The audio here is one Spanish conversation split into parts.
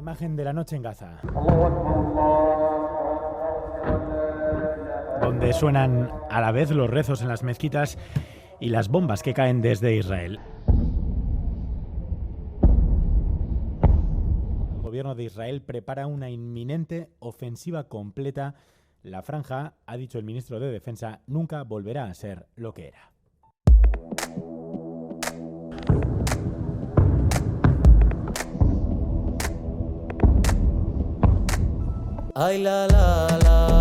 imagen de la noche en Gaza, donde suenan a la vez los rezos en las mezquitas y las bombas que caen desde Israel. El gobierno de Israel prepara una inminente ofensiva completa. La franja, ha dicho el ministro de Defensa, nunca volverá a ser lo que era. Ay la la la.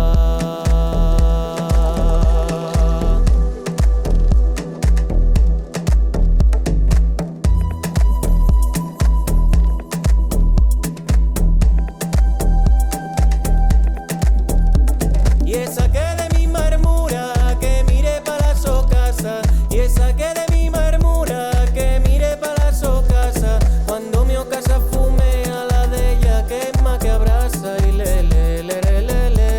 Y esa que de mi marmura que mire para su casa. Y esa que de mi marmura que mire para su casa. Cuando mi casa fume a la de ella quema que abraza y le le le le le le.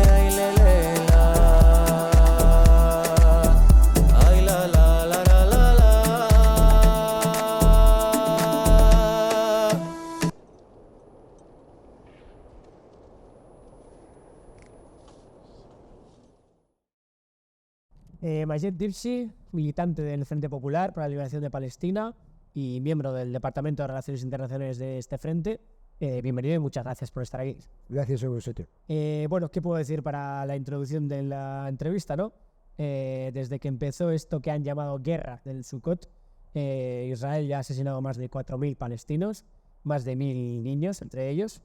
Ay le le la. Ay la la la la la la. Majed Dibsi, militante del Frente Popular para la Liberación de Palestina y miembro del Departamento de Relaciones Internacionales de este frente. Bienvenido y muchas gracias por estar aquí. Gracias a vosotros. Bueno, ¿qué puedo decir para la introducción de la entrevista, no? Desde que empezó esto que han llamado guerra del Sukkot, Israel ya ha asesinado más de 4.000 palestinos, más de 1.000 niños entre ellos.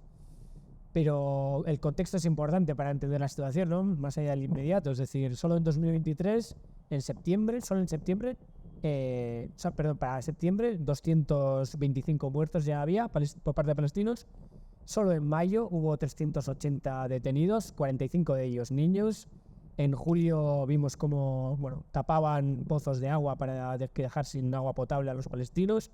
Pero el contexto es importante para entender la situación, ¿no? Más allá del inmediato. Es decir, solo en 2023, para septiembre, 225 muertos ya había por parte de palestinos. Solo en mayo hubo 380 detenidos, 45 de ellos niños. En julio vimos cómo tapaban pozos de agua para dejar sin agua potable a los palestinos.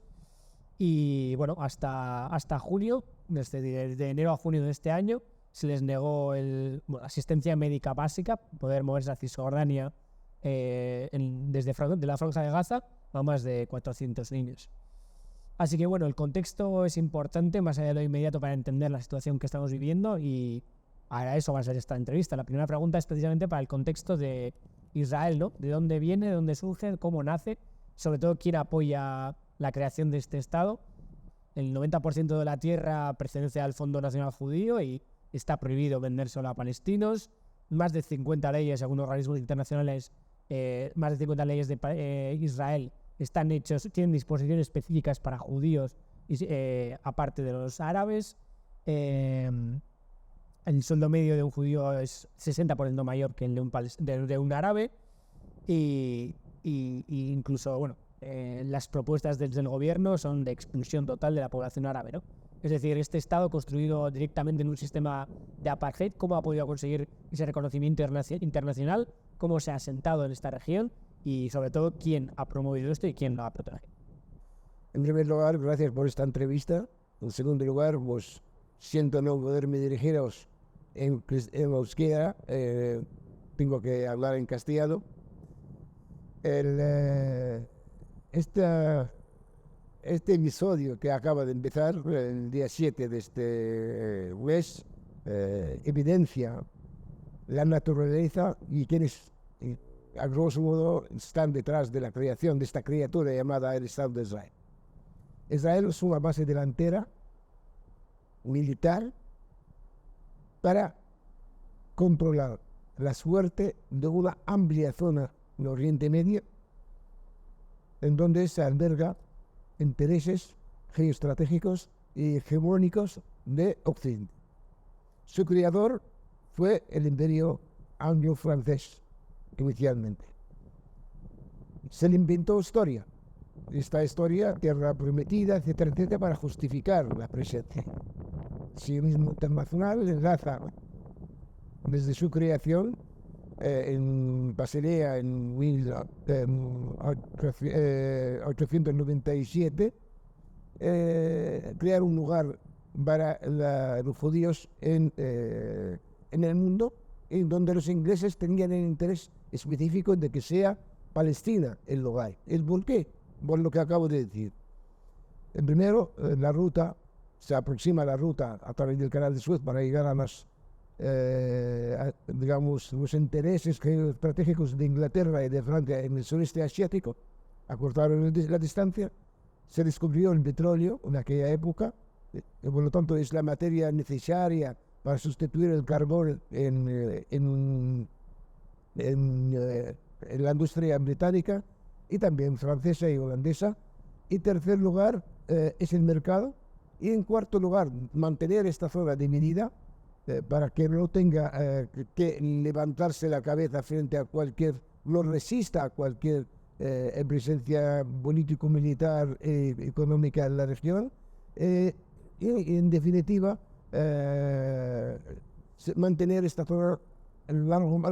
Y bueno, hasta junio, desde enero a junio de este año, se les negó asistencia médica básica, poder moverse a Cisjordania desde la franja de Gaza a más de 400 niños. Así que bueno, el contexto es importante, más allá de lo inmediato, para entender la situación que estamos viviendo, y a eso va a ser esta entrevista. La primera pregunta es precisamente para el contexto de Israel, ¿no? ¿De dónde viene, de dónde surge, cómo nace? Sobre todo, ¿quién apoya la creación de este Estado? El 90% de la tierra pertenece al Fondo Nacional Judío y está prohibido vendérselo a palestinos. Más de 50 leyes, según organismos internacionales, más de 50 leyes de Israel tienen disposiciones específicas para judíos, aparte de los árabes. El sueldo medio de un judío es 60% mayor que el de un árabe. Y incluso, las propuestas desde el gobierno son de expulsión total de la población árabe, ¿no? Es decir, este Estado construido directamente en un sistema de apartheid, ¿cómo ha podido conseguir ese reconocimiento internacional? ¿Cómo se ha asentado en esta región? Y sobre todo, ¿quién ha promovido esto y quién lo ha protegido? En primer lugar, gracias por esta entrevista. En segundo lugar, siento no poderme dirigiros en euskera, tengo que hablar en castellano. Este episodio que acaba de empezar, el día 7 de este mes, evidencia la naturaleza y quienes, a grosso modo, están detrás de la creación de esta criatura llamada el Estado de Israel. Israel es una base delantera militar para controlar la suerte de una amplia zona en Oriente Medio, en donde se alberga intereses geoestratégicos y hegemónicos de Occidente. Su creador fue el imperio anglo-francés, inicialmente. Se le inventó historia. Esta historia, tierra prometida, etcétera, etcétera, para justificar la presencia. Sionismo internacional enlaza desde su creación en Basilea en 1897, crear un lugar para los judíos en el mundo, en donde los ingleses tenían el interés específico de que sea Palestina el lugar. ¿El por qué? Por lo que acabo de decir. En primero, la ruta, se aproxima la ruta a través del canal de Suez para llegar a digamos, los intereses estratégicos de Inglaterra y de Francia en el sureste asiático, acortaron la distancia. Se descubrió el petróleo en aquella época, y por lo tanto es la materia necesaria para sustituir el carbón en la industria británica y también francesa y holandesa. Y tercer lugar es el mercado. Y en cuarto lugar, mantener esta zona dividida para que no tenga que levantarse la cabeza frente a no resista a cualquier presencia político-militar e económica en la región. Y en definitiva, mantener esta zona el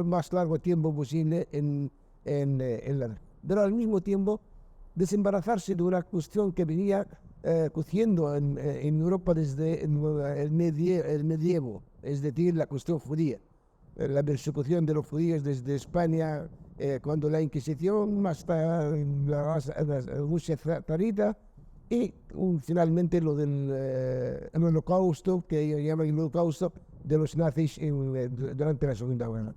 más largo tiempo posible en la región. Pero al mismo tiempo, desembarazarse de una cuestión que venía cociendo en Europa desde el medievo, es decir, la cuestión judía. La persecución de los judíos desde España, cuando la Inquisición, hasta la Rusia zarista, y finalmente lo del el holocausto, que ellos llaman el holocausto de los nazis durante la Segunda Guerra.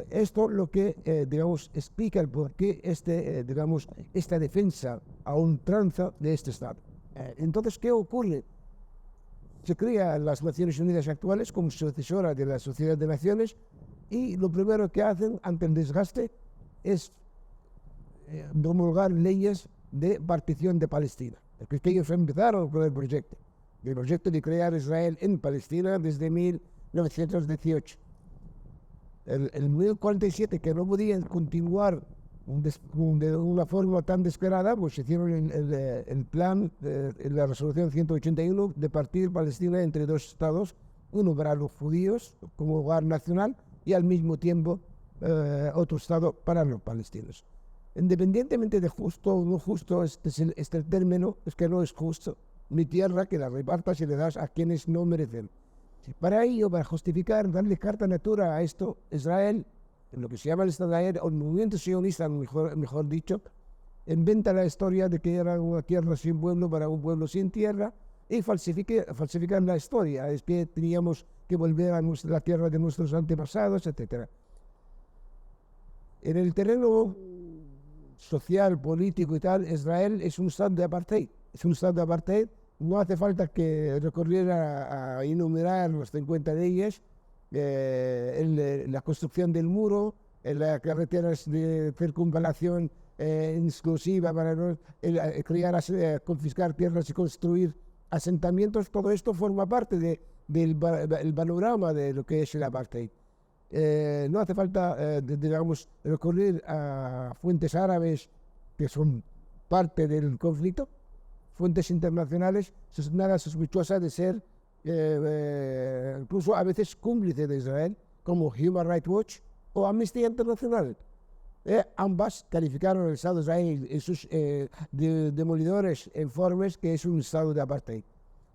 Esto lo que, digamos, explica el por qué esta defensa a ultranza de este Estado. Entonces, ¿qué ocurre? Se crea las Naciones Unidas actuales como sucesora de la Sociedad de Naciones y lo primero que hacen ante el desgaste es promulgar leyes de partición de Palestina. Es que ellos empezaron con el proyecto de crear Israel en Palestina desde 1918. El 1047, que no podían continuar de una forma tan descarada, pues hicieron el plan, la resolución 181, de partir Palestina entre dos estados, uno para los judíos como hogar nacional y al mismo tiempo otro estado para los palestinos. Independientemente de justo o no justo, este término es que no es justo. Mi tierra que la repartas y le das a quienes no merecen. Para ello, para justificar, darle carta natura a esto, Israel, en lo que se llama el Estado de Israel, o el movimiento sionista, mejor dicho, inventa la historia de que era una tierra sin pueblo para un pueblo sin tierra y falsificar la historia. Es que teníamos que volver a la tierra de nuestros antepasados, etc. En el terreno social, político y tal, Israel es un estado de apartheid. Es un estado de apartheid. No hace falta que recorriera a enumerar los 50 leyes, la construcción del muro, las carreteras de circunvalación exclusiva para confiscar tierras y construir asentamientos. Todo esto forma parte del panorama de lo que es el apartheid. No hace falta, digamos, recurrir a fuentes árabes que son parte del conflicto, fuentes internacionales, nada sospechosas de ser incluso a veces cómplice de Israel, como Human Rights Watch o Amnistía Internacional. Ambas calificaron el Estado de Israel en sus demolidores informes que es un Estado de apartheid.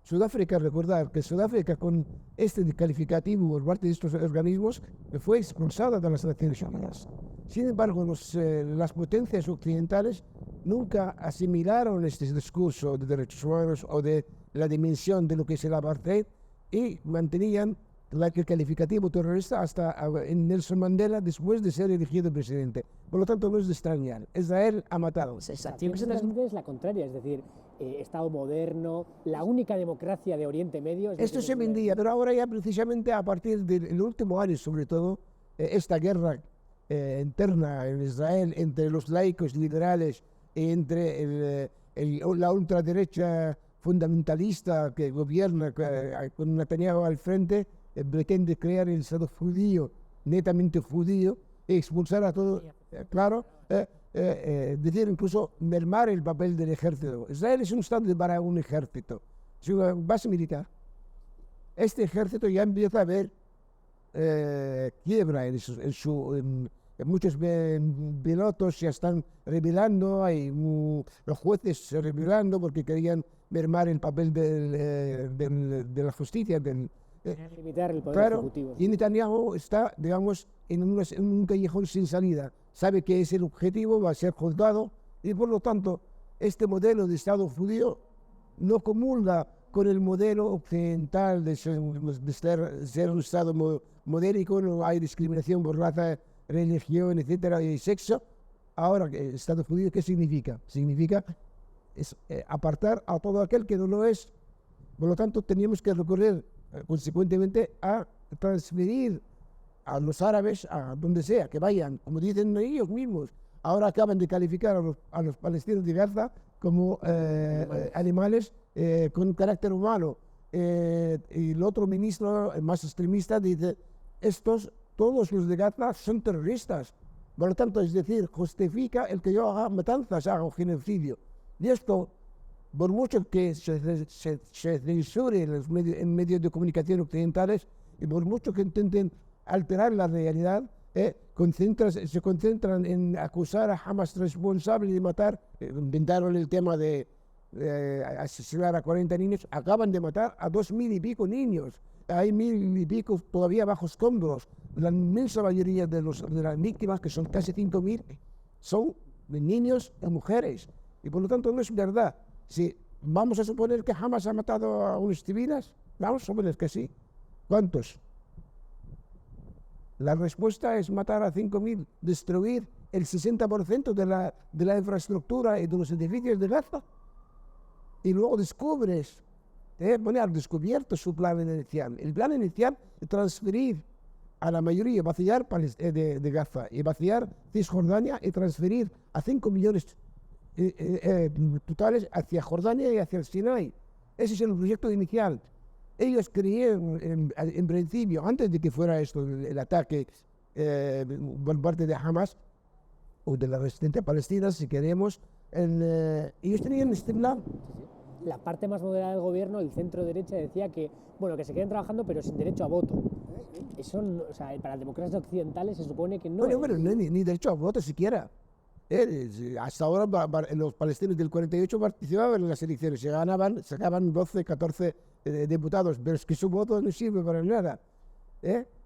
Sudáfrica, recordar que Sudáfrica con este calificativo por parte de estos organismos fue expulsada de las Naciones Unidas. Sin embargo, las potencias occidentales nunca asimilaron este discurso de derechos humanos o de la dimensión de lo que es el apartheid y mantenían el calificativo terrorista hasta Nelson Mandela después de ser elegido presidente. Por lo tanto, no es de extrañar. Israel ha matado. Siempre es la contraria, es decir, Estado moderno, la única democracia de Oriente Medio. Esto se vendía, pero ahora ya precisamente a partir del último año, sobre todo, esta guerra interna en Israel entre los laicos liberales y entre la ultraderecha fundamentalista que gobierna con Netanyahu al frente, pretende crear el Estado judío, netamente judío, y expulsar a todos, claro, decir incluso mermar el papel del ejército. Israel es un Estado para un ejército, es una base militar. Este ejército ya empieza a ver quiebra en muchos pilotos se están rebelando, los jueces se rebelando porque querían mermar el papel de la justicia, limitar el poder ejecutivo. Y Netanyahu está, digamos, en un callejón sin salida. Sabe que es el objetivo, va a ser juzgado y por lo tanto este modelo de Estado judío no comulga con el modelo occidental de ser un Estado modélico, no hay discriminación por raza, religión, etcétera, y sexo. Ahora, el Estado judío, ¿qué significa? Significa apartar a todo aquel que no lo es. Por lo tanto, teníamos que recurrir consecuentemente a transferir a los árabes a donde sea, que vayan, como dicen ellos mismos. Ahora acaban de calificar a los palestinos de Gaza como animales con carácter humano. Y el otro ministro, más extremista, dice, todos los de Gaza son terroristas. Por lo tanto, es decir, justifica el que yo haga matanzas, haga un genocidio. Y esto, por mucho que se censure en medios de comunicación occidentales, y por mucho que intenten alterar la realidad, se concentran en acusar a Hamas responsable de matar. Inventaron el tema de asesinar a 40 niños. Acaban de matar a 2.000 y pico niños. Hay 1.000 y pico todavía bajo escombros. La inmensa mayoría de las víctimas, que son casi 5.000, son de niños y mujeres. Y por lo tanto no es verdad. Si vamos a suponer que Hamas ha matado a unos civiles, vamos a suponer que sí. ¿Cuántos? La respuesta es matar a 5.000, destruir el 60% de la infraestructura y de los edificios de Gaza. Y luego descubres, poner al descubierto su plan inicial. El plan inicial es transferir a la mayoría, vaciar de Gaza y vaciar Cisjordania y transferir a 5 millones totales hacia Jordania y hacia el Sinai. Ese es el proyecto inicial. Ellos creían en principio, antes de que fuera esto, el ataque por parte de Hamas o de la resistencia palestina, si queremos, ellos tenían este plan. La parte más moderada del gobierno, el centro derecha, decía que, bueno, que se queden trabajando pero sin derecho a voto. Eso, o sea, para las democracias occidentales se supone que no. Bueno, ni derecho a voto siquiera. Hasta ahora los palestinos del 48 participaban en las elecciones, sacaban 12, 14 diputados, pero es que su voto no sirve para nada.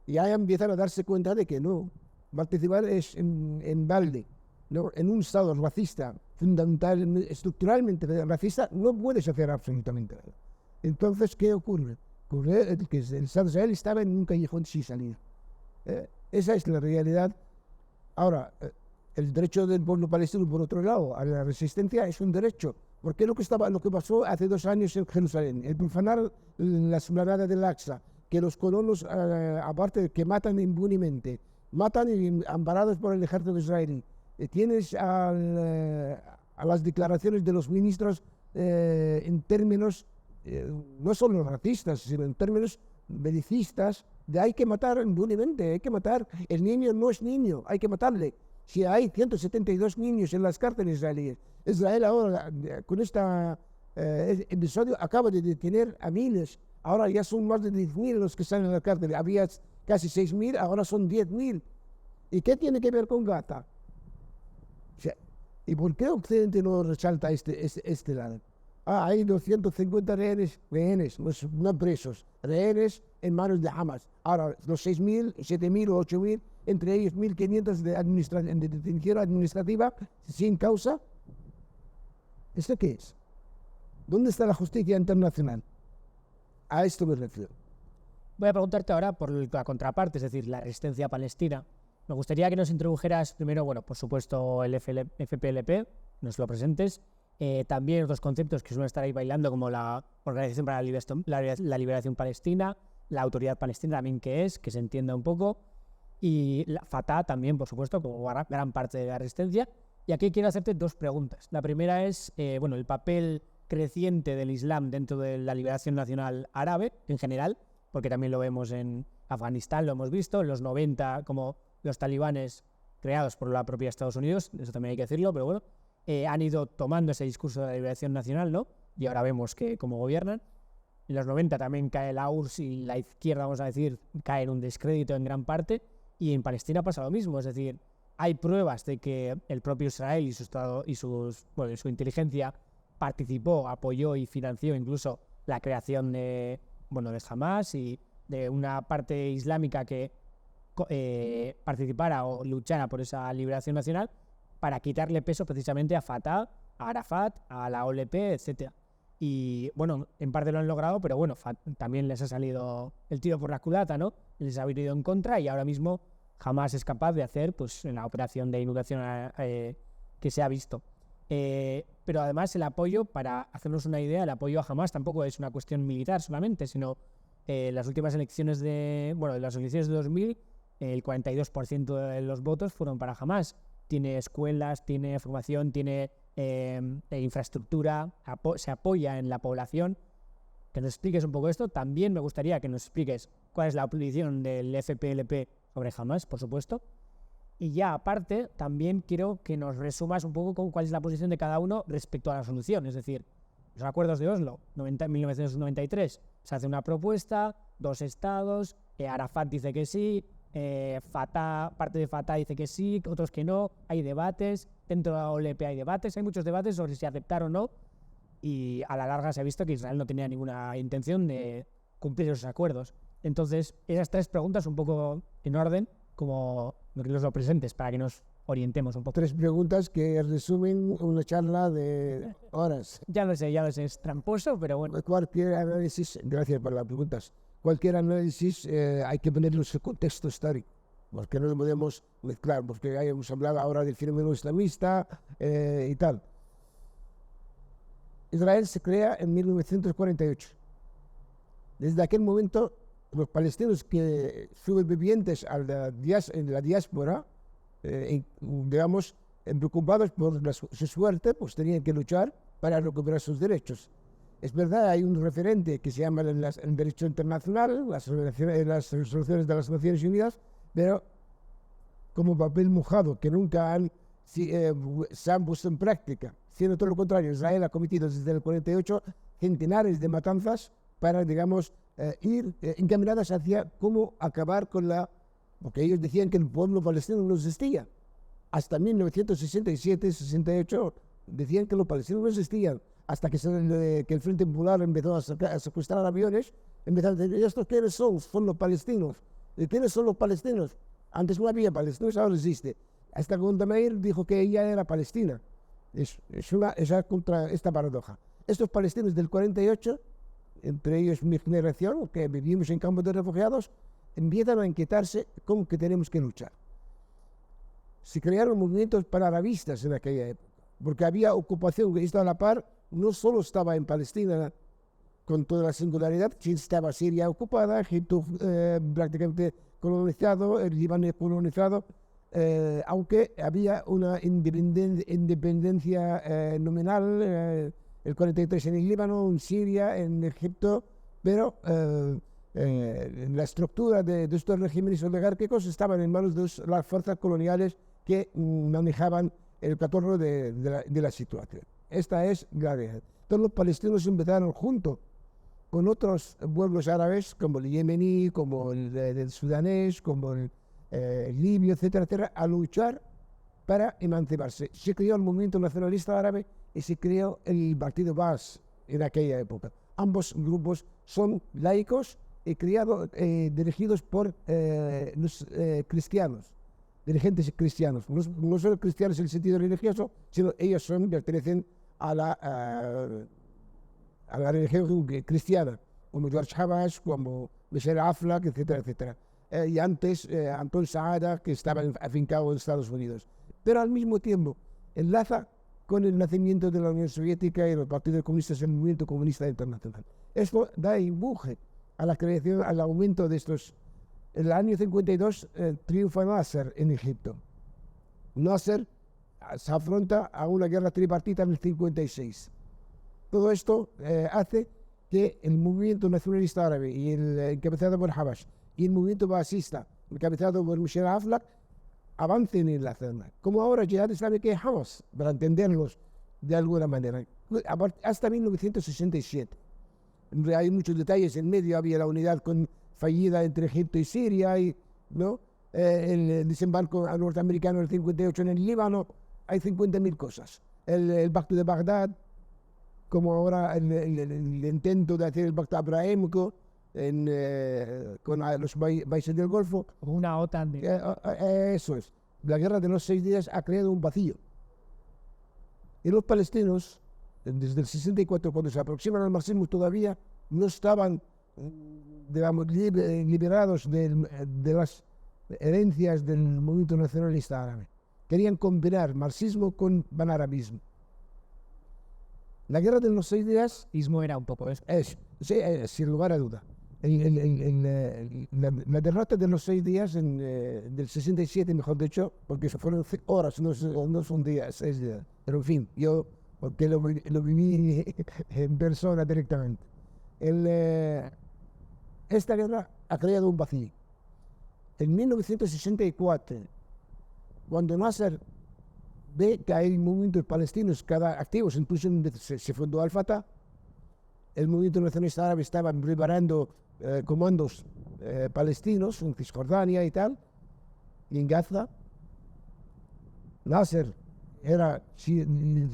Y ya empiezan a darse cuenta de que no, participar es en balde, ¿no? En un Estado racista, fundamental, estructuralmente racista, no puedes hacer absolutamente nada. Entonces, ¿qué ocurre? Ocurre que el Estado de Israel estaba en un callejón sin salida. Esa es la realidad. Ahora, el derecho del pueblo palestino, por otro lado, a la resistencia es un derecho. Porque lo que pasó hace 2 años en Jerusalén, el profanar la explanada del Al-Aqsa, que los colonos, aparte que matan impunemente, matan amparados por el ejército israelí. Tienes a las declaraciones de los ministros en términos, no solo racistas, sino en términos belicistas, de hay que matar impunemente, hay que matar. El niño no es niño, hay que matarle. Si hay 172 niños en las cárceles israelíes, Israel ahora, con este episodio, acaba de detener a miles. Ahora ya son más de 10.000 los que están en la cárcel. Había casi 6.000, ahora son 10.000. ¿Y qué tiene que ver con Gaza? O sea, ¿y por qué Occidente no resalta este lado? Hay 250 rehenes, no presos, rehenes en manos de Hamas. Ahora, los 6.000, 7.000 o 8.000, entre ellos 1.500 de detención administrativa sin causa. ¿Esto qué es? ¿Dónde está la justicia internacional? A esto me refiero. Voy a preguntarte ahora por la contraparte, es decir, la resistencia palestina. Me gustaría que nos introdujeras primero, bueno, por supuesto, el FPLP, nos lo presentes. También otros conceptos que suelen estar ahí bailando, como la Organización para la Liberación Palestina, la Autoridad Palestina también que se entienda un poco, y la Fatah también, por supuesto, como gran parte de la resistencia. Y aquí quiero hacerte 2 preguntas. La primera es, el papel creciente del Islam dentro de la liberación nacional árabe en general, porque también lo vemos en Afganistán, lo hemos visto, en los 90, como los talibanes creados por la propia Estados Unidos, eso también hay que decirlo, pero bueno, han ido tomando ese discurso de la liberación nacional, ¿no? Y ahora vemos que cómo gobiernan. En los 90 también cae la URSS y la izquierda, vamos a decir, cae en un descrédito en gran parte, y en Palestina pasa lo mismo, es decir, hay pruebas de que el propio Israel y su Estado y su inteligencia participó, apoyó y financió incluso la creación de Hamas y de una parte islámica que participara o luchara por esa liberación nacional para quitarle peso precisamente a Fatah a Arafat, a la OLP, etcétera. Y bueno, en parte lo han logrado, pero bueno, también les ha salido el tiro por la culata, ¿no? Les ha ido en contra y ahora mismo Hamás es capaz de hacer pues la operación de inundación que se ha visto. Pero además el apoyo, para hacernos una idea, el apoyo a Hamás tampoco es una cuestión militar solamente, sino las últimas elecciones de 2000, el 42% de los votos fueron para Hamás. Tiene escuelas, tiene formación, tiene infraestructura, se apoya en la población. Que nos expliques un poco esto. También me gustaría que nos expliques cuál es la posición del FPLP sobre Hamás, por supuesto. Y ya aparte, también quiero que nos resumas un poco con cuál es la posición de cada uno respecto a la solución. Es decir, los acuerdos de Oslo, 1993, se hace una propuesta, 2 estados, Arafat dice que sí, parte de Fatah dice que sí, otros que no, hay debates, dentro de la OLP hay debates, hay muchos debates sobre si aceptar o no, y a la larga se ha visto que Israel no tenía ninguna intención de cumplir esos acuerdos. Entonces, esas 3 preguntas un poco en orden, como los presentes, para que nos orientemos un poco. 3 preguntas que resumen una charla de horas. Ya lo sé, es tramposo, pero bueno. Cualquier análisis, gracias por las preguntas, cualquier análisis hay que ponerlo en su contexto histórico, porque no lo podemos mezclar, porque hemos hablado ahora del fenómeno islamista y tal. Israel se crea en 1948. Desde aquel momento, los palestinos que sobrevivientes en la diáspora, digamos, preocupados por su suerte, pues tenían que luchar para recuperar sus derechos. Es verdad, hay un referente que se llama el derecho internacional, las resoluciones de las Naciones Unidas, pero como papel mojado, que nunca se han puesto en práctica. Siendo todo lo contrario, Israel ha cometido desde el 48 centenares de matanzas para, digamos, ir encaminadas hacia cómo acabar con porque ellos decían que el pueblo palestino no existía. Hasta 1967-68 decían que los palestinos no existían. Hasta que el Frente Popular empezó a secuestrar aviones, empezaron a decir, ¿estos quiénes son? Son los palestinos. ¿Y quiénes son los palestinos? Antes no había palestinos, ahora existe. Hasta que Golda Meir dijo que ella era palestina. Es contra esta paradoja. Estos palestinos del 48, entre ellos mi generación, que vivimos en campos de refugiados, empiezan a inquietarse con que tenemos que luchar. Se crearon movimientos panarabistas en aquella época, porque había ocupación que estaba a la par, no solo estaba en Palestina con toda la singularidad, sino estaba Siria ocupada, Egipto prácticamente colonizado, el Líbano colonizado, aunque había una independencia nominal, el 43 en el Líbano, en Siria, en Egipto, pero la estructura de estos regímenes oligárquicos estaban en manos de las fuerzas coloniales que manejaban el catorro de la situación. Esta es la realidad. Entonces los palestinos empezaron junto con otros pueblos árabes, como el yemení, como el sudanés, como el libio, etcétera, etcétera, a luchar para emanciparse. Se creó el movimiento nacionalista árabe y se creó el partido Baas en aquella época. Ambos grupos son laicos y dirigidos por los cristianos, dirigentes cristianos. No solo cristianos en el sentido religioso, sino ellos pertenecen a la religión cristiana, como George Habash, como Michel Aflaq, etcétera, etcétera. Y antes Anton Saada, que estaba afincado en Estados Unidos. Pero al mismo tiempo enlaza con el nacimiento de la Unión Soviética y los partidos comunistas, el movimiento comunista internacional. Esto da empuje a la creación, al aumento de estos. En el año 52 triunfa Nasser en Egipto. Nasser se afronta a una guerra tripartita en el 56. Todo esto hace que el movimiento nacionalista árabe y el encabezado por Habash y el movimiento basista encabezado por Michel Aflaq avancen en la zona. Como ahora Jihad Islámica y Hamas, para entenderlos de alguna manera. Hasta 1967. Hay muchos detalles en medio, había la unidad fallida entre Egipto y Siria, ¿no? El desembarco norteamericano del 58 en el Líbano, hay 50.000 cosas. El pacto de Bagdad, como ahora el intento de hacer el pacto abrahámico con los países del Golfo. Una OTAN. Eso es. La guerra de los 6 días ha creado un vacío. Y los palestinos, desde el 64, cuando se aproximan al marxismo, todavía no estaban, digamos, liberados de las herencias del movimiento nacionalista árabe. Querían combinar marxismo con panarabismo. La guerra de los 6 días Ismo era un poco eso. sin lugar a duda. La derrota de los 6 días del 67, mejor dicho, porque fueron horas, no son días, 6 días. Pero en fin, yo porque lo viví en persona directamente. Esta guerra ha creado un vacío. En 1964, cuando Nasser ve que hay movimientos palestinos activos, incluso se fundó Al-Fatah, el movimiento nacionalista árabe estaba preparando comandos palestinos en Cisjordania y tal, y en Gaza. Nasser era sin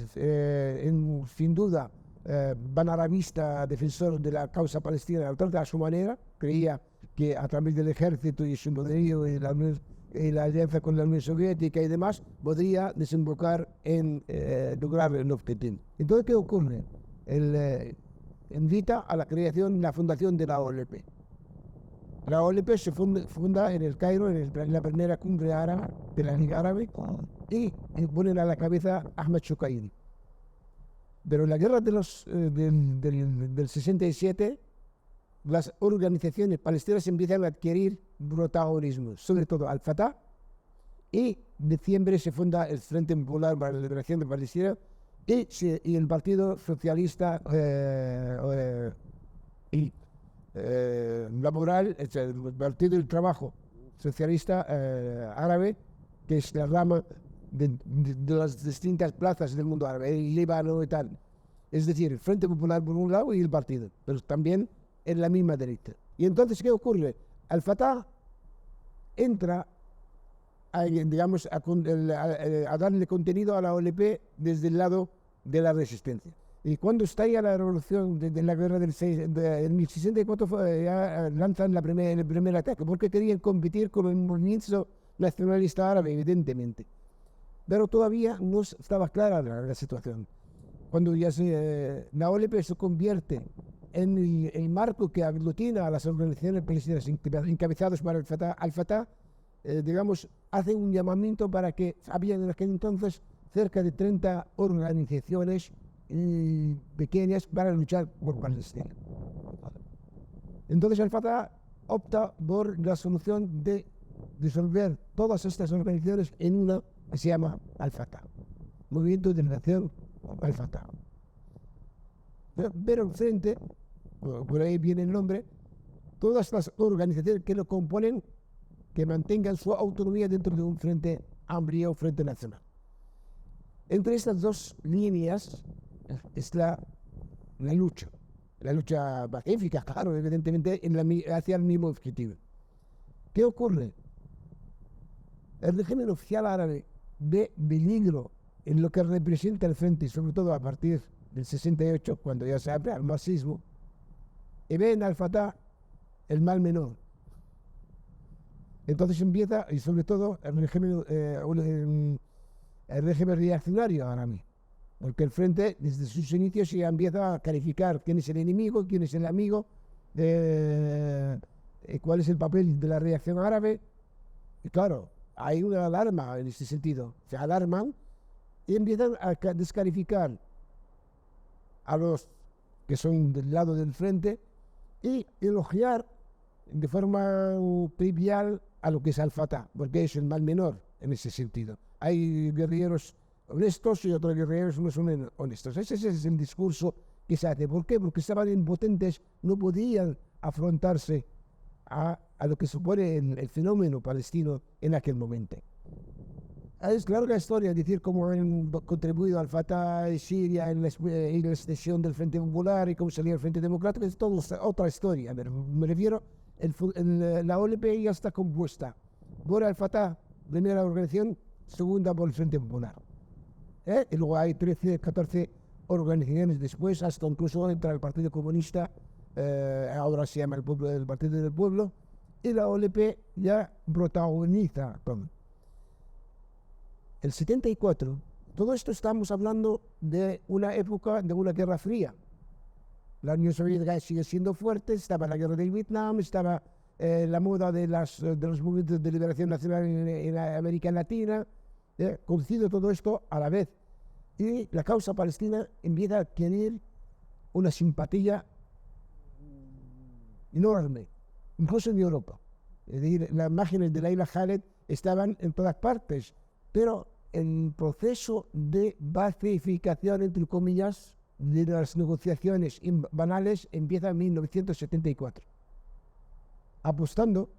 duda panarabista, defensor de la causa palestina, a su manera. Creía que a través del ejército y su poderío y la alianza con la Unión Soviética y demás, podría desembocar en lograr el objetivo. Entonces, ¿qué ocurre? Invita a la creación, la fundación de la OLP. La OLP se funda en el Cairo, en la primera cumbre árabe, de la Liga Árabe, y ponen a la cabeza Ahmed Shukairi. Pero en la guerra del 67, las organizaciones palestinas empiezan a adquirir protagonismo, sobre todo Al-Fatah, y en diciembre se funda el Frente Popular para la Liberación de Palestina y el Partido Socialista Laboral, el Partido del Trabajo Socialista Árabe, que es la rama de las distintas plazas del mundo árabe, el Líbano y tal. Es decir, el Frente Popular por un lado y el partido, pero también en la misma derecha. Y entonces, ¿qué ocurre? Al-Fatah entra a darle contenido a la OLP desde el lado de la resistencia. Y cuando estalla la revolución de la guerra del 64, ya lanzan el primer ataque, porque querían competir con el movimiento nacionalista árabe, evidentemente. Pero todavía no estaba clara la situación. Cuando ya la OLP se convierte en el marco que aglutina a las organizaciones palestinas encabezadas por Al-Fatah, digamos, hace un llamamiento para que había en aquel entonces cerca de 30 organizaciones pequeñas para luchar por Palestina. Entonces Al-Fatah opta por la solución de disolver todas estas organizaciones en una que se llama Al-Fatah, Movimiento de Nación Al-Fatah. Pero frente, por ahí viene el nombre, todas las organizaciones que lo componen, que mantengan su autonomía dentro de un frente amplio o frente nacional. Entre estas dos líneas es la lucha pacífica, claro, evidentemente, hacia el mismo objetivo. ¿Qué ocurre? El régimen oficial árabe ve peligro en lo que representa el frente, sobre todo a partir del 68, cuando ya se abre al marxismo, y ve en Al-Fatah el mal menor. Entonces empieza, y sobre todo, el régimen reaccionario árabe, porque el frente, desde sus inicios, ya empieza a calificar quién es el enemigo, quién es el amigo, cuál es el papel de la reacción árabe. Y claro, hay una alarma en este sentido. Se alarman y empiezan a descalificar a los que son del lado del frente y elogiar de forma trivial a lo que es Al-Fatah, porque es el mal menor en ese sentido. Hay guerrilleros honestos y otros guerrilleros no son honestos. Ese es el discurso que se hace. ¿Por qué? Porque estaban impotentes, no podían afrontarse a lo que supone el fenómeno palestino en aquel momento. Es larga historia decir cómo han contribuido Al-Fatah y Siria en la extensión del Frente Popular y cómo salía el Frente Democrático. Es toda otra historia. Me refiero, la OLP ya está compuesta por Al-Fatah, primera organización, segunda por el Frente Popular. Y luego hay 13, 14 organizaciones después, hasta incluso entra el Partido Comunista, ahora se llama el Partido del Pueblo, y la OLP ya protagoniza todo. El 74 todo esto estamos hablando de una época de una guerra fría. La Unión Soviética sigue siendo fuerte, estaba la guerra de Vietnam, estaba la moda de los movimientos de liberación nacional en América Latina, coincidió todo esto a la vez. Y la causa palestina empieza a adquirir una simpatía enorme, incluso en Europa. Es decir, las imágenes de Leila Khaled estaban en todas partes, pero el proceso de pacificación, entre comillas, de las negociaciones banales empieza en 1974, apostando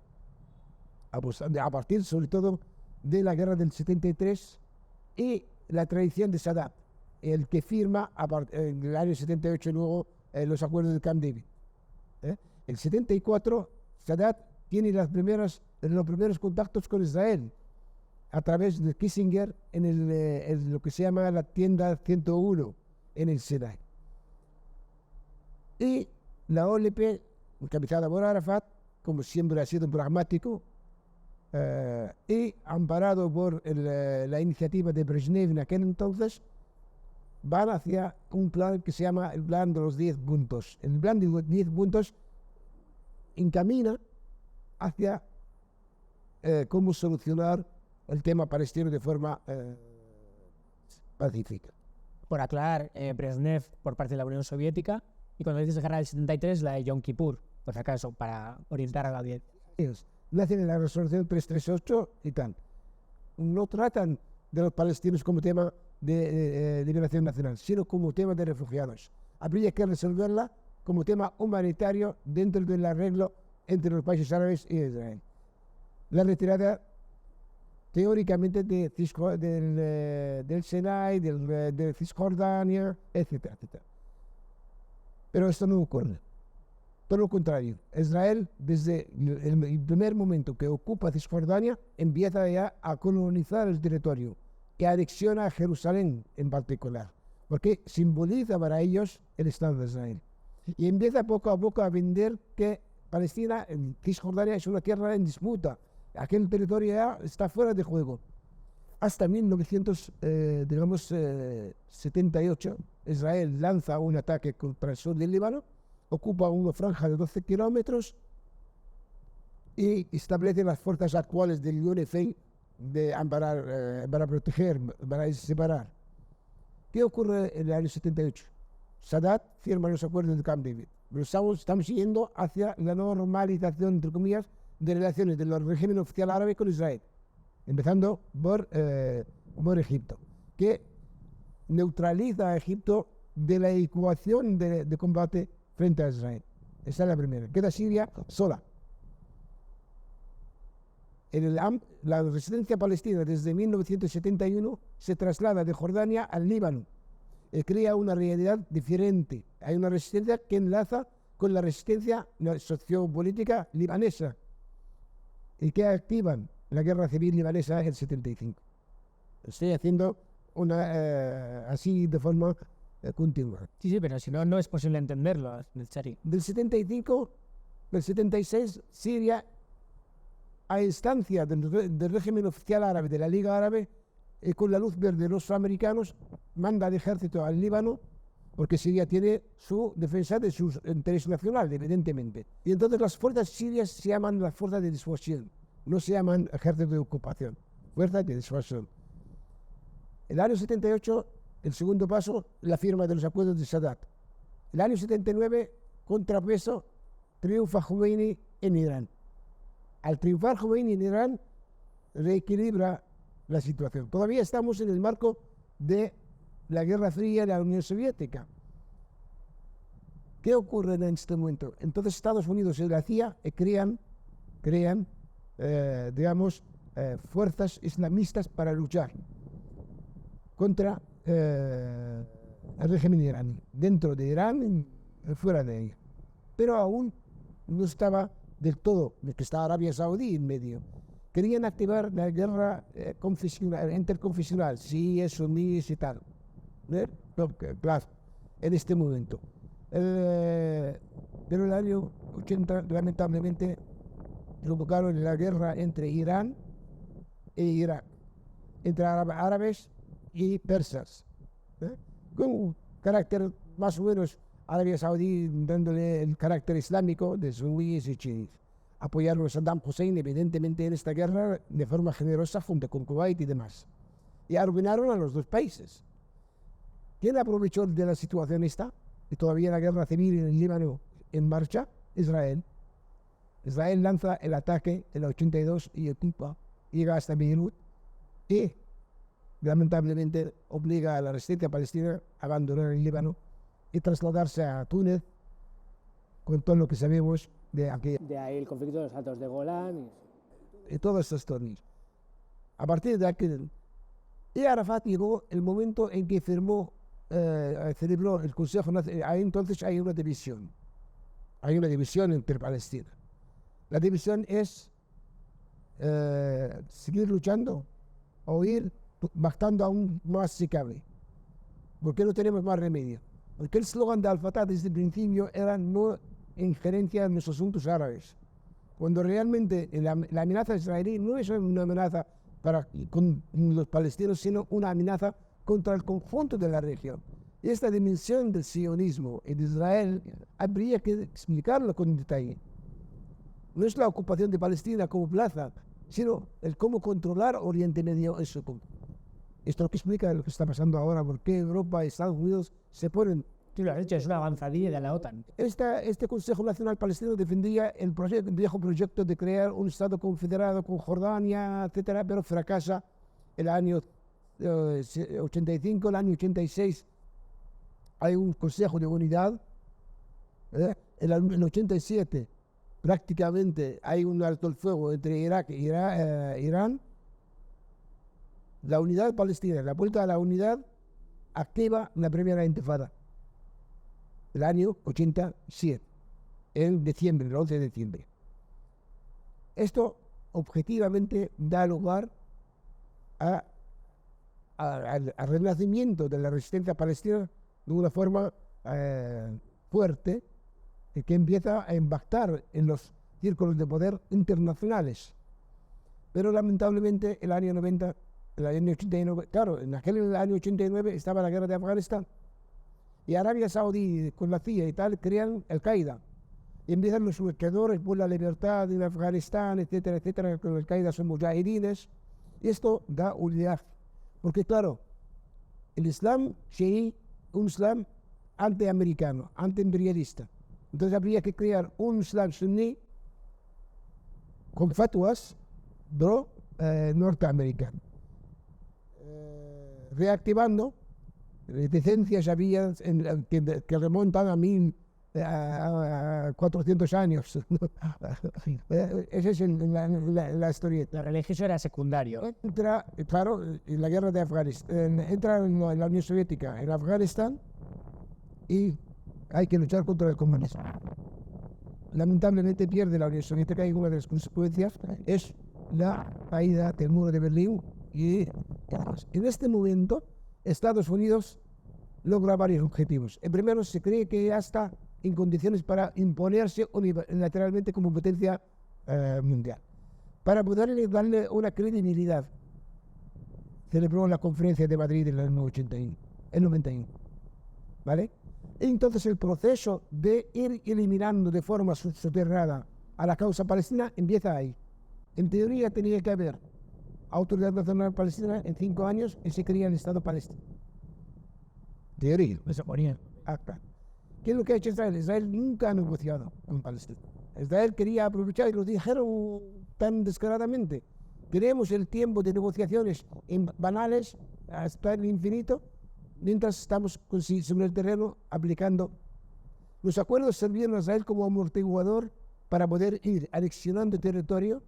a partir sobre todo de la guerra del 73 y la traición de Saddam, el que firma en el año 78 luego los acuerdos de Camp David. El 74 Saddam tiene los primeros contactos con Israel a través de Kissinger en lo que se llama la tienda 101 en el Sinai. Y la OLP, encabezada por Arafat, como siempre ha sido pragmático, y amparado por la iniciativa de Brezhnev en aquel entonces, van hacia un plan que se llama el plan de los 10 puntos. El plan de los 10 puntos encamina hacia cómo solucionar el tema palestino de forma pacífica. Por aclarar, Brezhnev por parte de la Unión Soviética, y cuando dices guerra del 73, la de Yom Kippur, por si acaso, para orientar a la audiencia. Ellos nacen en la resolución 338 y tal. No tratan de los palestinos como tema de liberación nacional, sino como tema de refugiados. Habría que resolverla como tema humanitario dentro del arreglo entre los países árabes y Israel. La retirada teóricamente del Sinai, de Cisjordania, etcétera, etcétera. Pero esto no ocurre. Todo lo contrario, Israel, desde el primer momento que ocupa Cisjordania, empieza ya a colonizar el territorio y anexiona a Jerusalén en particular, porque simboliza para ellos el Estado de Israel. Y empieza poco a poco a vender que Palestina, en Cisjordania, es una tierra en disputa. Aquel territorio ya está fuera de juego. Hasta 1978, Israel lanza un ataque contra el sur del Líbano, ocupa una franja de 12 kilómetros y establece las fuerzas actuales del UNIFIL para proteger, para separar. ¿Qué ocurre en el año 78? Sadat firma los acuerdos de Camp David. Pero estamos yendo hacia la normalización, entre comillas, de relaciones del régimen oficial árabe con Israel, empezando por Egipto, que neutraliza a Egipto de la ecuación de combate frente a Israel. Esa es la primera. Queda Siria sola. La resistencia palestina desde 1971 se traslada de Jordania al Líbano y crea una realidad diferente. Hay una resistencia que enlaza con la resistencia sociopolítica libanesa y que activan la guerra civil libanesa en el 75. Estoy haciendo así de forma continua. Sí, pero si no, no es posible entenderlo, Chari. Del 75, del 76, Siria, a instancia del régimen oficial árabe, de la Liga Árabe, con la luz verde de los americanos, manda al ejército al Líbano, porque Siria tiene su defensa de sus intereses nacionales, evidentemente. Y entonces las fuerzas sirias se llaman las fuerzas de disuasión, no se llaman ejército de ocupación, fuerzas de disuasión. El año 78, el segundo paso, la firma de los acuerdos de Sadat. El año 79, contrapeso, triunfa Khomeini en Irán. Al triunfar Khomeini en Irán, reequilibra la situación. Todavía estamos en el marco de la Guerra Fría de la Unión Soviética. ¿Qué ocurre en este momento? Entonces Estados Unidos y la CIA crean fuerzas islamistas para luchar contra el régimen iraní, dentro de Irán y fuera de ella. Pero aún no estaba del todo, que está Arabia Saudí en medio. Querían activar la guerra interconfesional, si suníes y tal. Claro, en este momento. Pero en el año 80, lamentablemente, provocaron la guerra entre Irán e Irak, entre árabes y persas, con un carácter más o menos Arabia Saudí dándole el carácter islámico de suníes y chiíes. Apoyaron a Saddam Hussein evidentemente en esta guerra de forma generosa junto con Kuwait y demás. Y arruinaron a los dos países. ¿Quién aprovechó de la situación esta? Y todavía la guerra civil en el Líbano en marcha, Israel. Israel lanza el ataque en el 82 y ocupa, llega hasta Beirut y lamentablemente obliga a la resistencia palestina a abandonar el Líbano y trasladarse a Túnez, con todo lo que sabemos de aquella. De ahí el conflicto de los Altos de Golán. Y todos estos torneos. A partir de aquel. Y Arafat llegó el momento en que celebró el Consejo Nacional. Ahí entonces hay una división. Hay una división entre Palestina. La división es seguir luchando o ir bajando aún más si cabe. Porque no tenemos más remedio. Porque el eslogan de Al-Fatah desde el principio era no injerencia en los asuntos árabes. Cuando realmente la amenaza israelí no es una amenaza con los palestinos, sino una amenaza contra el conjunto de la región. Y esta dimensión del sionismo y de Israel habría que explicarlo con detalle. No es la ocupación de Palestina como plaza, sino el cómo controlar Oriente Medio. Esto es lo que explica lo que está pasando ahora, por qué Europa y Estados Unidos se ponen. Sí, lo has dicho, es una avanzadilla de la OTAN. Este Consejo Nacional Palestino defendía el viejo proyecto de crear un Estado confederado con Jordania, etcétera, pero fracasa el año 85, el año 86. Hay un Consejo de Unidad. En el 87 prácticamente hay un alto el fuego entre Irak e Irán. La unidad palestina, la vuelta a la unidad, activa la primera intifada. El año 87, en diciembre, el 11 de diciembre. Esto objetivamente da lugar al renacimiento de la resistencia palestina de una forma fuerte, que empieza a impactar en los círculos de poder internacionales. Pero lamentablemente el año 90, el año 89, claro, en aquel año 89 estaba la guerra de Afganistán. Y Arabia Saudí con la CIA y tal crean Al-Qaeda. Y empiezan los luchadores por la libertad en Afganistán, etcétera, etcétera. Con Al-Qaeda son mujahidines. Y esto da unidad. Porque claro, el Islam chií, un Islam antiamericano, antiimperialista. Entonces habría que crear un Islam suní con fatwas norteamericano. Reactivando reticencias había que remontan a 400 años. Esa es la historieta. La religioso era secundario. Entra, claro, en la guerra de Afganistán. Entra en la Unión Soviética, en Afganistán, y hay que luchar contra el comunismo. Lamentablemente pierde la Unión Soviética y una de las consecuencias es la caída del muro de Berlín. Y en este momento Estados Unidos logra varios objetivos. El primero, se cree que ya está en condiciones para imponerse unilateralmente como potencia mundial. Para poder darle una credibilidad, celebró la conferencia de Madrid en el 91. ¿Vale? Y entonces el proceso de ir eliminando de forma soterrada a la causa palestina empieza ahí. En teoría tenía que haber Autoridad Nacional Palestina en 5 años y se crea el Estado palestino. Teoría. Eso ponía. Acta. ¿Qué es lo que ha hecho Israel? Israel nunca ha negociado con Palestina. Israel quería aprovechar, y lo dijeron tan descaradamente. Tenemos el tiempo de negociaciones banales hasta el infinito, mientras estamos sobre el terreno aplicando. Los acuerdos servían a Israel como amortiguador para poder ir anexionando territorio,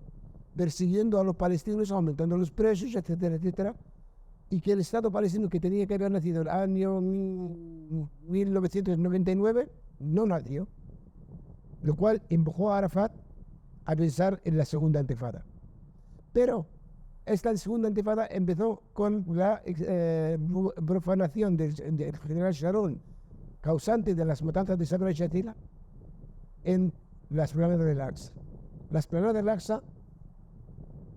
persiguiendo a los palestinos, aumentando los precios, etcétera, etcétera, y que el Estado palestino, que tenía que haber nacido en el año 1999, no nació, lo cual empujó a Arafat a pensar en la segunda intifada. Pero esta segunda intifada empezó con la profanación del general Sharon, causante de las matanzas de Sabra y Shatila, en la esplanada del Aqsa. La esplanada del Aqsa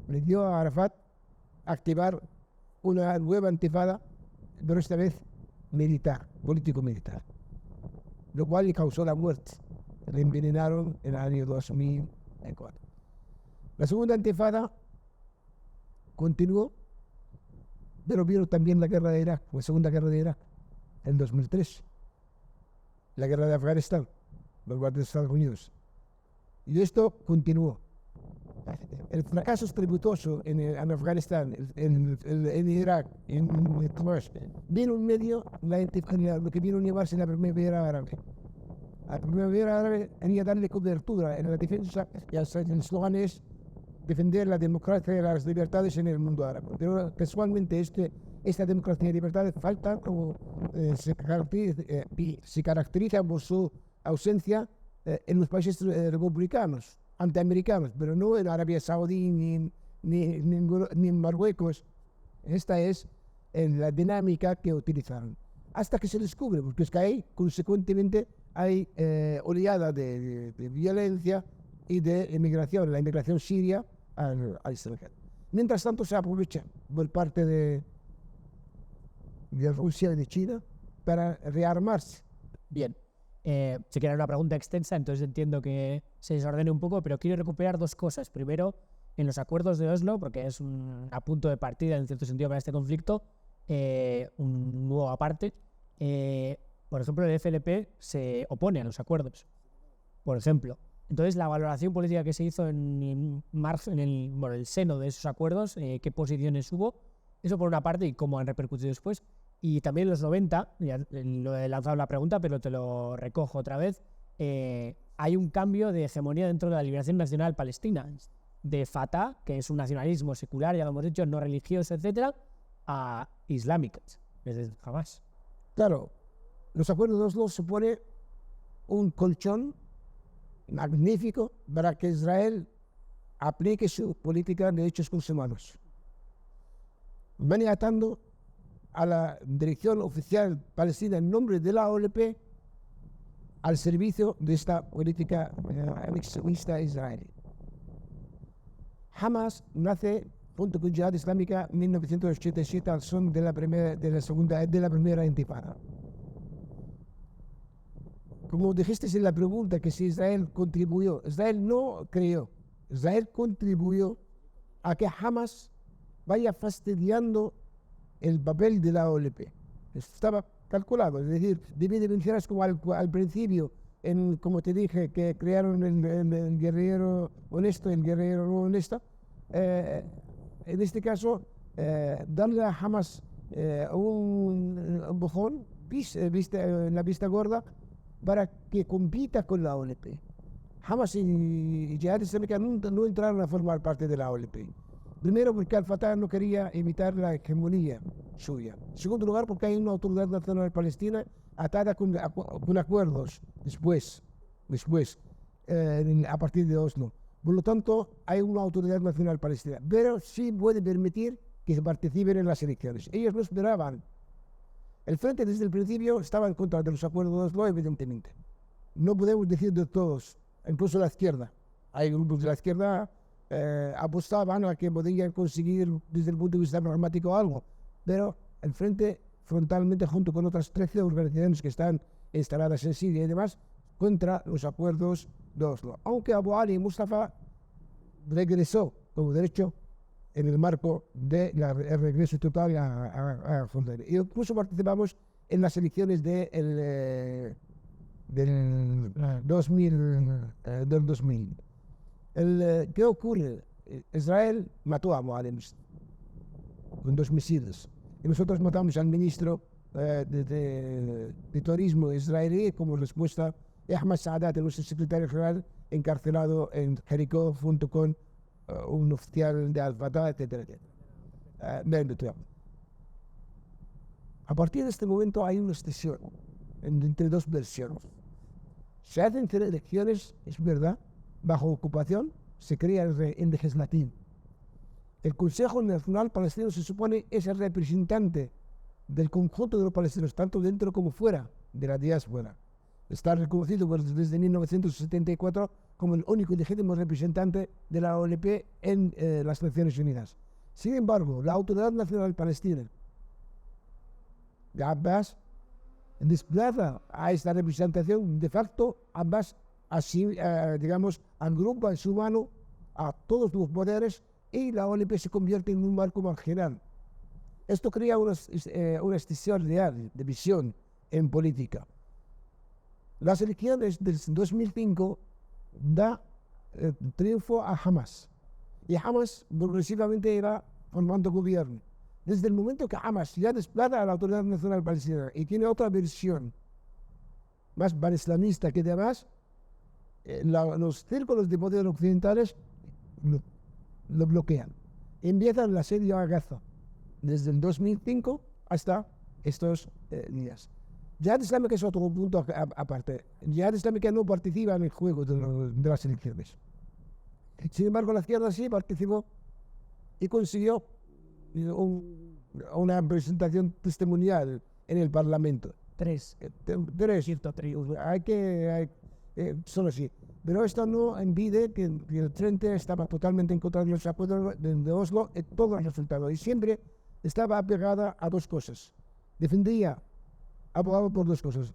le dio a Arafat activar una nueva intifada pero esta vez militar, político-militar, lo cual le causó la muerte. Le envenenaron en el año 2004. La segunda intifada continuó, pero vino también la guerra de Irak, la segunda guerra de Irak, en 2003. La guerra de Afganistán, los guardias de Estados Unidos. Y esto continuó. El fracaso estrepitoso en Afganistán, en Irak, en Kuwait, vino en medio lo que vino a llevarse la primavera árabe. La primavera árabe quería darle cobertura en la defensa, y el eslogan es defender la democracia y las libertades en el mundo árabe. Pero casualmente esta democracia y libertades faltan, o se caracteriza por su ausencia en los países republicanos, antiamericanos, pero no en Arabia Saudí ni en Marruecos. Esta es la dinámica que utilizaron. Hasta que se descubre, porque es que ahí, consecuentemente, hay oleada de violencia y de inmigración, la inmigración siria al extranjero. Mientras tanto, se aprovecha por parte de Rusia y de China para rearmarse. Bien. Sé que era una pregunta extensa, entonces entiendo que se desordene un poco, pero quiero recuperar dos cosas. Primero, en los acuerdos de Oslo, porque es un punto de partida en cierto sentido para este conflicto, un nuevo aparte. Por ejemplo, el FLP se opone a los acuerdos, por ejemplo. Entonces, la valoración política que se hizo en el seno de esos acuerdos, qué posiciones hubo, eso por una parte y cómo han repercutido después. Y también en los 90, ya lo he lanzado la pregunta, pero te lo recojo otra vez, hay un cambio de hegemonía dentro de la Liberación Nacional Palestina, de Fatah, que es un nacionalismo secular, ya lo hemos dicho, no religioso, etcétera, a islámicas, desde Hamas. Claro, los acuerdos de Oslo suponen un colchón magnífico para que Israel aplique su política de derechos humanos, maniatando a la dirección oficial palestina en nombre de la OLP al servicio de esta política extremista israelí. Hamas nace junto con Jihad Islámica en 1987 al son de la primera intifada. Como dijiste en la pregunta que si Israel contribuyó, Israel no creó, Israel contribuyó a que Hamas vaya fastidiando el papel de la OLP. Estaba calculado, es decir, debí de mencionar como al principio, como te dije, que crearon el guerrero honesto y el guerrero no honesto. En este caso, darle a Hamas un bojón en la vista gorda para que compita con la OLP. Hamas y Jihad Islámica no entraron a formar parte de la OLP. Primero, porque Al-Fatah no quería imitar la hegemonía suya. En segundo lugar, porque hay una autoridad nacional palestina atada con acuerdos después, a partir de Oslo. Por lo tanto, hay una autoridad nacional palestina, pero sí puede permitir que participen en las elecciones. Ellos no esperaban. El frente desde el principio estaba en contra de los acuerdos de Oslo, evidentemente. No podemos decir de todos, incluso la izquierda. Hay grupos de la izquierda apostaban a que podían conseguir desde el punto de vista pragmático algo, pero el frente frontalmente junto con otras 13 organizaciones que están instaladas en Siria y demás contra los acuerdos de Oslo, aunque Abu Ali Mustafa regresó como derecho en el marco del regreso total a frontera. Y incluso participamos en las elecciones del 2000. ¿Qué ocurre? Israel mató a Abu Ali con 2 misiles. Y nosotros matamos al ministro de turismo israelí como respuesta. Y Ahmad Saadat, el secretario general, encarcelado en Jericó junto con un oficial de Al-Fatah, etcétera, etcétera. A partir de este momento hay una extensión entre dos versiones. Se hacen elecciones, es verdad, bajo ocupación, se crea el legislativo. El Consejo Nacional Palestino se supone es el representante del conjunto de los palestinos, tanto dentro como fuera de la diáspora. Está reconocido desde 1974 como el único y legítimo representante de la OLP en las Naciones Unidas. Sin embargo, la Autoridad Nacional Palestina de Abbas, desplaza a esta representación de facto. Abbas así, digamos, agrupa en su mano a todos los poderes y la OLP se convierte en un marco marginal. Esto crea una extensión real de visión en política. Las elecciones del 2005 da triunfo a Hamas. Y Hamas progresivamente irá formando gobierno. Desde el momento que Hamas ya desplaza a la Autoridad Nacional Palestina y tiene otra versión más panislamista que demás, los círculos de poder occidentales lo bloquean. Empiezan la asedio a Gaza desde el 2005 hasta estos días. Jihad Islámica es otro punto aparte. Jihad Islámica no participa en el juego de las elecciones. Sin embargo, la izquierda sí participó y consiguió una presentación testimonial en el Parlamento. Tres. Cierto, solo sí. Pero esto no impide que el Frente estaba totalmente en contra de los acuerdos de Oslo en todo el resultado. Y siempre estaba apegada a dos cosas. Abogaba por dos cosas.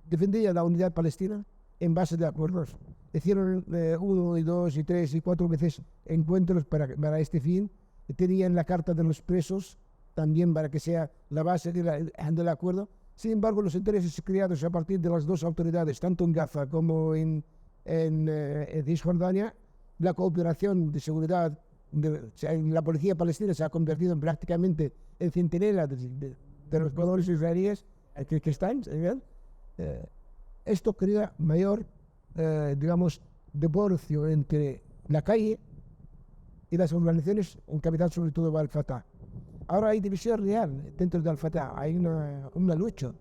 Defendía la unidad palestina en base de acuerdos. Hicieron 1 y 2 y 3 y 4 veces encuentros para este fin. Tenían la carta de los presos también para que sea la base del acuerdo. Sin embargo, los intereses creados a partir de las dos autoridades, tanto en Gaza como en Cisjordania, la cooperación de seguridad, la policía palestina se ha convertido prácticamente en centinela de los poderes israelíes que están. Esto crea mayor, digamos, divorcio entre la calle y las organizaciones encabezadas sobre todo por Al-Fatah. Ahora hay división real dentro de Al-Fatah, hay una lucha.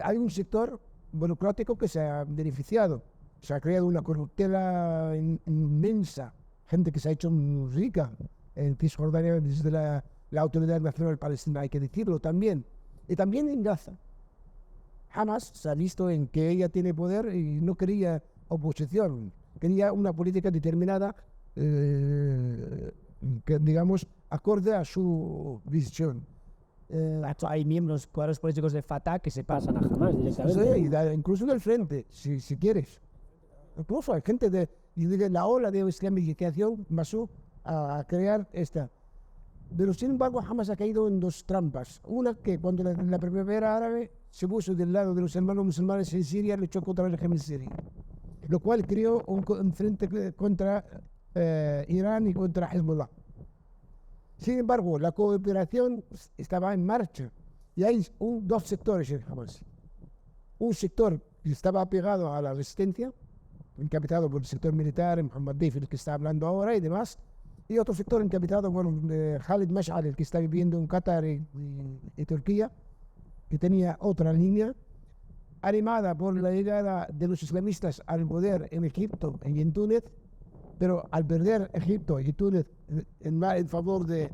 Hay un sector burocrático que se ha beneficiado, se ha creado una corruptela inmensa, gente que se ha hecho rica en Cisjordania desde la Autoridad Nacional Palestina, hay que decirlo también. Y también en Gaza. Hamas se ha visto en que ella tiene poder y no quería oposición, quería una política determinada, que digamos, acorde a su visión. Hay miembros, cuadros políticos de Fatah que se pasan a Hamas directamente. Sí, incluso del frente, si quieres. Incluso hay gente de la ola de islamización pasó a crear esta. Pero sin embargo, Hamas ha caído en dos trampas. Una, que cuando la primavera árabe se puso del lado de los hermanos musulmanes en Siria, luchó contra el régimen sirio, lo cual creó un frente contra Irán y contra Hezbollah. Sin embargo, la cooperación estaba en marcha y hay dos sectores en Hamas. Un sector que estaba apegado a la resistencia, encabezado por el sector militar, Mohammed Deif, el que está hablando ahora y demás, y otro sector encabezado por Khalid Mash'al, el que está viviendo en Qatar y Turquía, que tenía otra línea, animada por la llegada de los islamistas al poder en Egipto y en Túnez, pero al perder Egipto y Túnez en favor del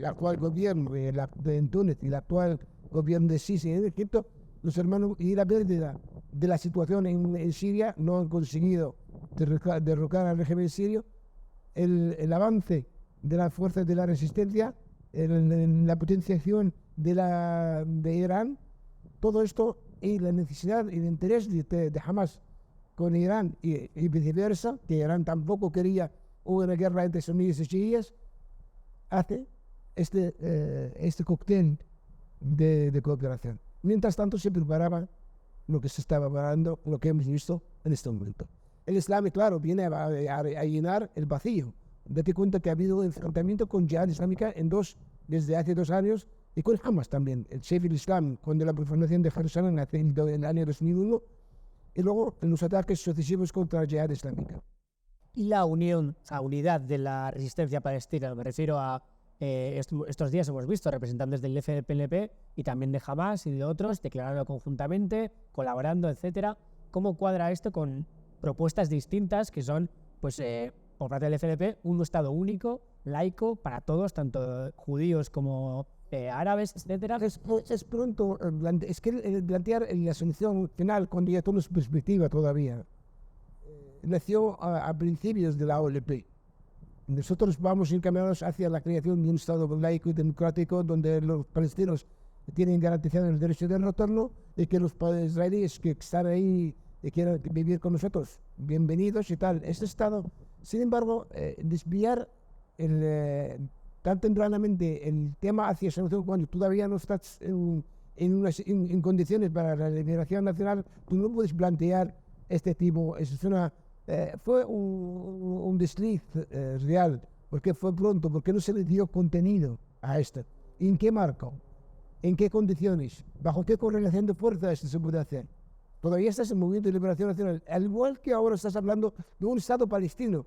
actual gobierno en Túnez y el actual gobierno de Sisi en Egipto, los hermanos, y la pérdida de la situación en Siria, no han conseguido derrocar al régimen sirio. El avance de las fuerzas de la resistencia, la potenciación de Irán, todo esto y la necesidad y el interés de Hamas con Irán y viceversa, que Irán tampoco quería una guerra entre suníes y chiíes, hace este cóctel de cooperación. Mientras tanto se preparaba lo que se estaba preparando, lo que hemos visto en este momento. El Islam, claro, viene a llenar el vacío. Date cuenta que ha habido enfrentamiento con Jihad Islámica desde hace 2 años y con Hamas también. El Sheikh al-Islam, cuando la profanación de Jerusalén en el año 2001, y luego en los ataques sucesivos contra Jihad Islámica. Y la unidad de la resistencia palestina, me refiero a estos días hemos visto representantes del FPLP y también de Hamas y de otros declarando conjuntamente, colaborando, etcétera. ¿Cómo cuadra esto con propuestas distintas que son, pues, por parte del FPLP, un Estado único, laico, para todos, tanto judíos como árabes, etcétera? Es pronto, es que plantear la solución final cuando ya todo es perspectiva todavía. Nació a principios de la OLP. Nosotros vamos encaminados hacia la creación de un Estado laico y democrático donde los palestinos tienen garantizado el derecho de retorno y que los israelíes que están ahí y quieren vivir con nosotros, bienvenidos y tal. Este Estado, sin embargo, desviar tan tempranamente el tema hacia solución cuando todavía no estás en condiciones para la liberación nacional, tú no puedes plantear este tipo. Fue un desliz real, porque fue pronto, porque no se le dio contenido a esto. ¿En qué marco? ¿En qué condiciones? ¿Bajo qué correlación de fuerzas se puede hacer? Todavía estás en el movimiento de liberación nacional, al igual que ahora estás hablando de un Estado palestino,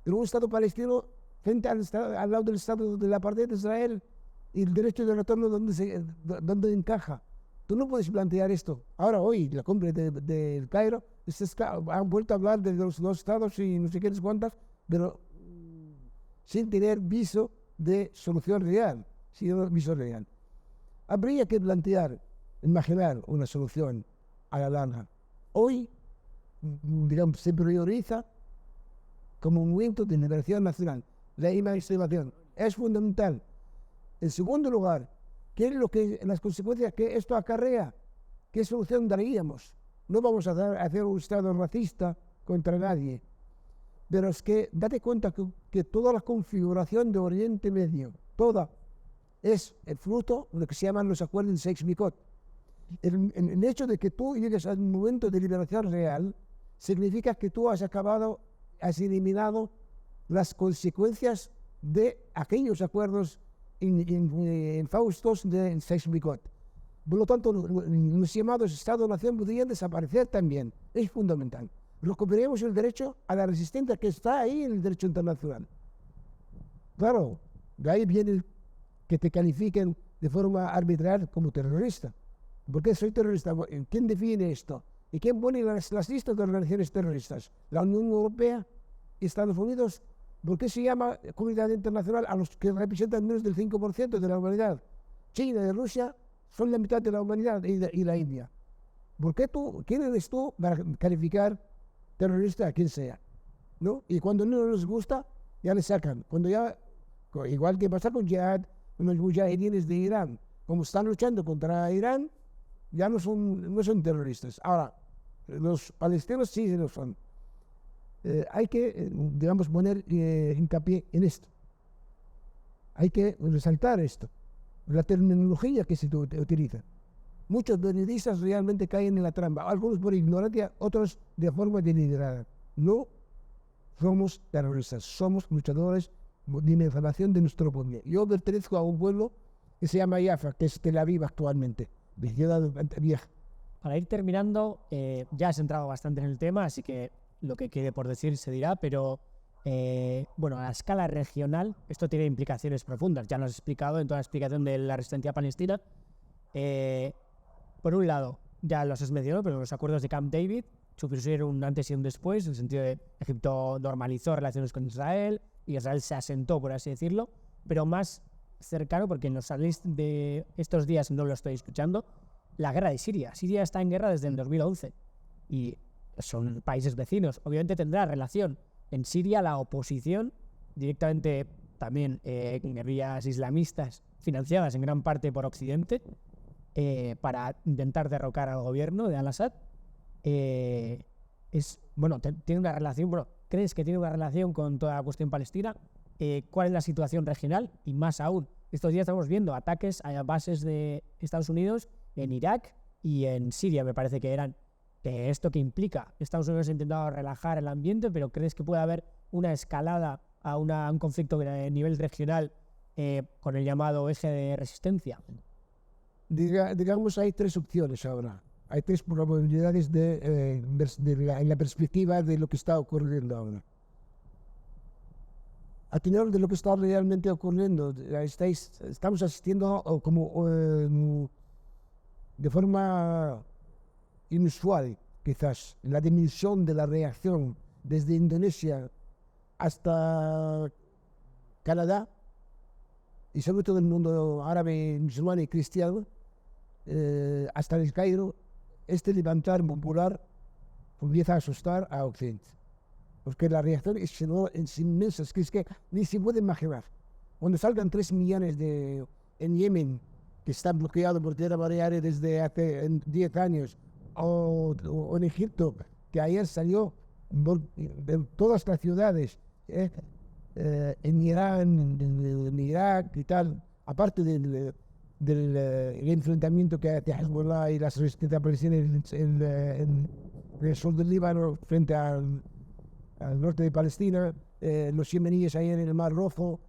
pero un Estado palestino frente al lado del Estado de la parte de Israel y el derecho de retorno donde encaja. Tú no puedes plantear esto. Ahora, hoy, la cumbre del Cairo, han vuelto a hablar de los dos estados y no sé qué cuántas, pero sin tener viso de solución real. Viso real. Habría que plantear, imaginar una solución a la larga. Hoy, digamos, se prioriza como un movimiento de liberación nacional. La emancipación es fundamental. En segundo lugar, ¿qué es las consecuencias que esto acarrea? ¿Qué solución daríamos? No vamos a hacer un Estado racista contra nadie, pero es que date cuenta que toda la configuración de Oriente Medio, toda, es el fruto de lo que se llaman los acuerdos de Sykes-Picot. El hecho de que tú llegues a un momento de liberación real significa que tú has eliminado las consecuencias de aquellos acuerdos infaustos de Sykes-Picot. Por lo tanto, los llamados Estado-Nación podrían desaparecer también. Es fundamental. Recuperemos el derecho a la resistencia que está ahí en el derecho internacional. Claro, de ahí viene que te califiquen de forma arbitraria como terrorista. ¿Por qué soy terrorista? ¿Quién define esto? ¿Y quién pone las listas de organizaciones terroristas? ¿La Unión Europea? ¿Estados Unidos? ¿Por qué se llama comunidad internacional a los que representan menos del 5% de la humanidad? China y Rusia son la mitad de la humanidad y la India. ¿Quién eres tú para calificar terrorista a quien sea? ¿No? Y cuando no les gusta, ya le sacan. Igual que pasa con Jihad, los mujahidines de Irán, como están luchando contra Irán, ya no son terroristas. Ahora, los palestinos sí lo son. Hay que, digamos, poner hincapié en esto. Hay que resaltar esto. La terminología que se utiliza. Muchos periodistas realmente caen en la trampa. Algunos por ignorancia, otros de forma deliberada. No somos terroristas, somos luchadores de información de nuestro pueblo. Yo pertenezco a un pueblo que se llama Jaffa, que es Tel Aviv actualmente, de ciudad vieja. Para ir terminando, ya has entrado bastante en el tema, así que lo que quede por decir se dirá, pero bueno, a escala regional esto tiene implicaciones profundas. Ya nos has explicado en toda la explicación de la resistencia palestina. Por un lado, ya los has mencionado, pero los acuerdos de Camp David supusieron un antes y un después, en el sentido de Egipto normalizó relaciones con Israel y Israel se asentó, por así decirlo, pero más cercano, porque nos salís de estos días, no lo estoy escuchando, la guerra de Siria. Siria está en guerra desde el 2011 y son países vecinos. Obviamente tendrá relación. En Siria la oposición, directamente también guerrillas islamistas financiadas en gran parte por Occidente, para intentar derrocar al gobierno de Al-Assad, tiene una relación, ¿crees que tiene una relación con toda la cuestión palestina? ¿Cuál es la situación regional? Y más aún, estos días estamos viendo ataques a bases de Estados Unidos en Irak y en Siria, me parece que eran. ¿Esto qué implica? Estados Unidos ha intentado relajar el ambiente, pero ¿crees que puede haber una escalada a un conflicto a nivel regional con el llamado eje de resistencia? Digamos, hay tres opciones ahora. Hay tres probabilidades en la perspectiva de lo que está ocurriendo ahora. A tenor de lo que está realmente ocurriendo, estamos asistiendo de forma inusual, quizás, la dimensión de la reacción desde Indonesia hasta Canadá y sobre todo el mundo árabe, musulmán y cristiano, hasta el Cairo. Este levantar popular empieza a asustar a Occidente, porque la reacción es inmensa, es que ni se puede imaginar. Cuando salgan 3 millones en Yemen que está bloqueado por tierra baleares desde hace 10 años, o en Egipto, que ayer salió de todas las ciudades, en Irán, en Irak y tal, aparte del enfrentamiento que hay de Hezbollah y las resistencias palestinas en el sur del Líbano frente al norte de Palestina, los yemeníes ayer en el Mar Rojo,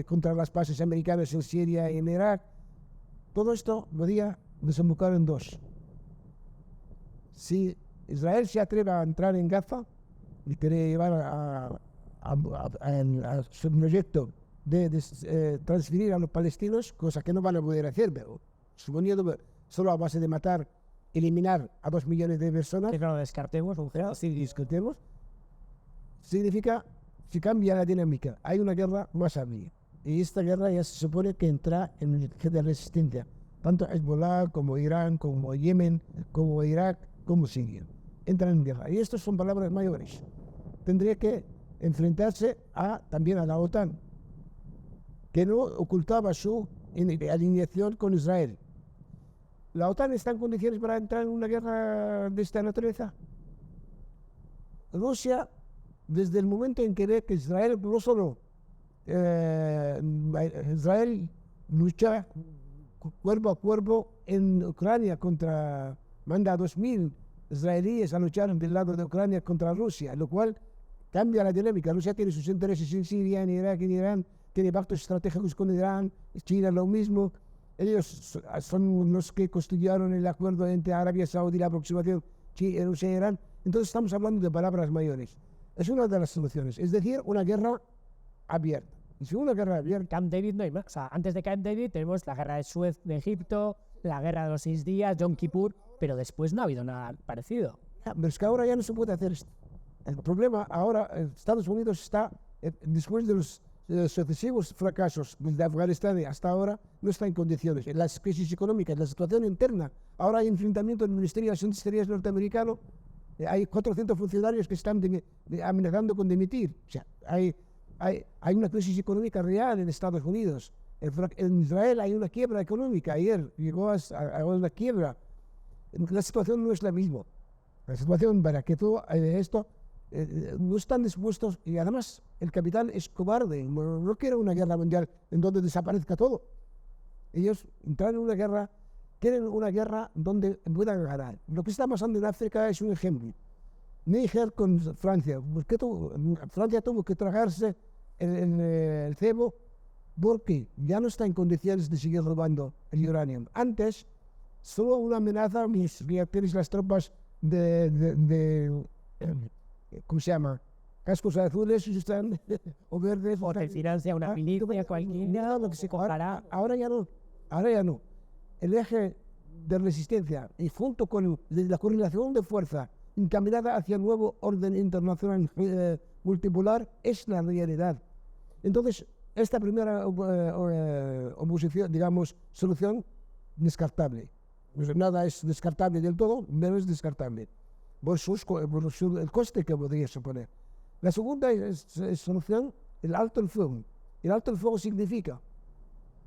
contra las bases americanas en Siria y en Irak. Todo esto podría desembocar en dos. Si Israel se atreve a entrar en Gaza y quiere llevar a su proyecto de transferir a los palestinos, cosa que no van a poder hacer, pero suponiendo solo a base de matar, eliminar a 2 millones de personas, Que no lo descartemos, si discutimos, significa, si cambia la dinámica, hay una guerra más amplia. Y esta guerra ya se supone que entra en el eje de resistencia, tanto Hezbollah como Irán, como Yemen, como Irak, como Siria. Entran en guerra. Y estas son palabras mayores. Tendría que enfrentarse también a la OTAN, que no ocultaba su alineación con Israel. ¿La OTAN está en condiciones para entrar en una guerra de esta naturaleza? Rusia, desde el momento en que ve que Israel no solo Israel lucha cuerpo a cuerpo en Ucrania manda a 2.000 israelíes a luchar del lado de Ucrania contra Rusia, lo cual cambia la dinámica. Rusia tiene sus intereses en Siria, en Irak, en Irán, tiene pactos estratégicos con Irán, China lo mismo. Ellos son los que construyeron el acuerdo entre Arabia Saudí y la aproximación Rusia y Irán. Entonces estamos hablando de palabras mayores. Es una de las soluciones, es decir, una guerra abierta. Y si una guerra abierta... Camp David no hay más. O sea, antes de Camp David tenemos la guerra de Suez de Egipto, la guerra de los 6 días, Yom Kippur, pero después no ha habido nada parecido. Pero es que ahora ya no se puede hacer esto. El problema ahora, Estados Unidos está, después de los sucesivos fracasos desde Afganistán hasta ahora, no está en condiciones. En las crisis económicas, la situación interna, ahora hay enfrentamiento en el Ministerio de Asuntos Exteriores norteamericano, hay 400 funcionarios que están amenazando con dimitir. O sea, hay una crisis económica real en Estados Unidos. En Israel hay una quiebra económica. Ayer llegó a una quiebra. La situación no es la misma. La situación para que todo esto no están dispuestos, y además el capital es cobarde. No quiere una guerra mundial en donde desaparezca todo. Ellos entran en una guerra, quieren una guerra donde puedan ganar. Lo que está pasando en África es un ejemplo. Níger con Francia. Francia tuvo que tragarse el cebo porque ya no está en condiciones de seguir robando el uranio. Antes, solo una amenaza, tienes las tropas ¿cómo se llama? Cascos azules están, o verdes. O te financia una milicia cualquiera, lo que se cojará. Ahora ya no. El eje de resistencia y junto con la coordinación de fuerza encaminada hacia el nuevo orden internacional multipolar es la realidad. Entonces, esta primera oposición, digamos, solución descartable. Pues nada es descartable del todo, pero es descartable. Por el coste que podría suponer. La segunda solución, el alto el fuego. El alto el fuego significa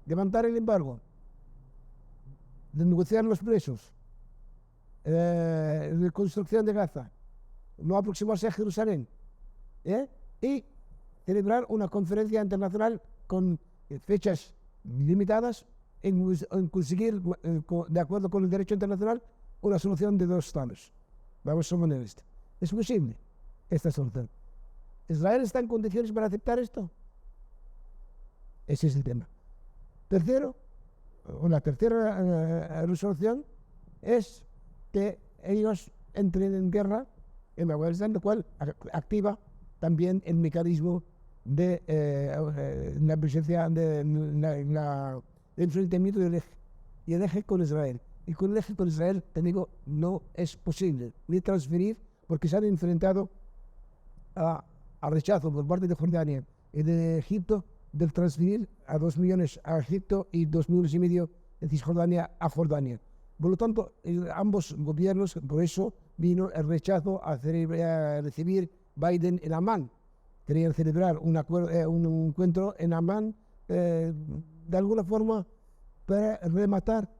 levantar el embargo, negociar los presos, reconstrucción de Gaza, no aproximarse a Jerusalén, y celebrar una conferencia internacional con fechas limitadas en conseguir, de acuerdo con el derecho internacional, una solución de 2 estados. Vamos a suponer esto. ¿Es posible esta solución? ¿Israel está en condiciones para aceptar esto? Ese es el tema. La tercera resolución es que ellos entren en guerra en Afganistán, lo cual activa también el mecanismo de la presencia de enfrentamiento del eje. Y el eje con Israel. Y con el eje con Israel, te digo, no es posible ni transferir, porque se han enfrentado a rechazo por parte de Jordania y de Egipto de transferir a 2 millones a Egipto y 2,5 millones de Cisjordania a Jordania. Por lo tanto, ambos gobiernos, por eso vino el rechazo a recibir Biden en Amán. Querían celebrar un encuentro en Amán, de alguna forma para rematar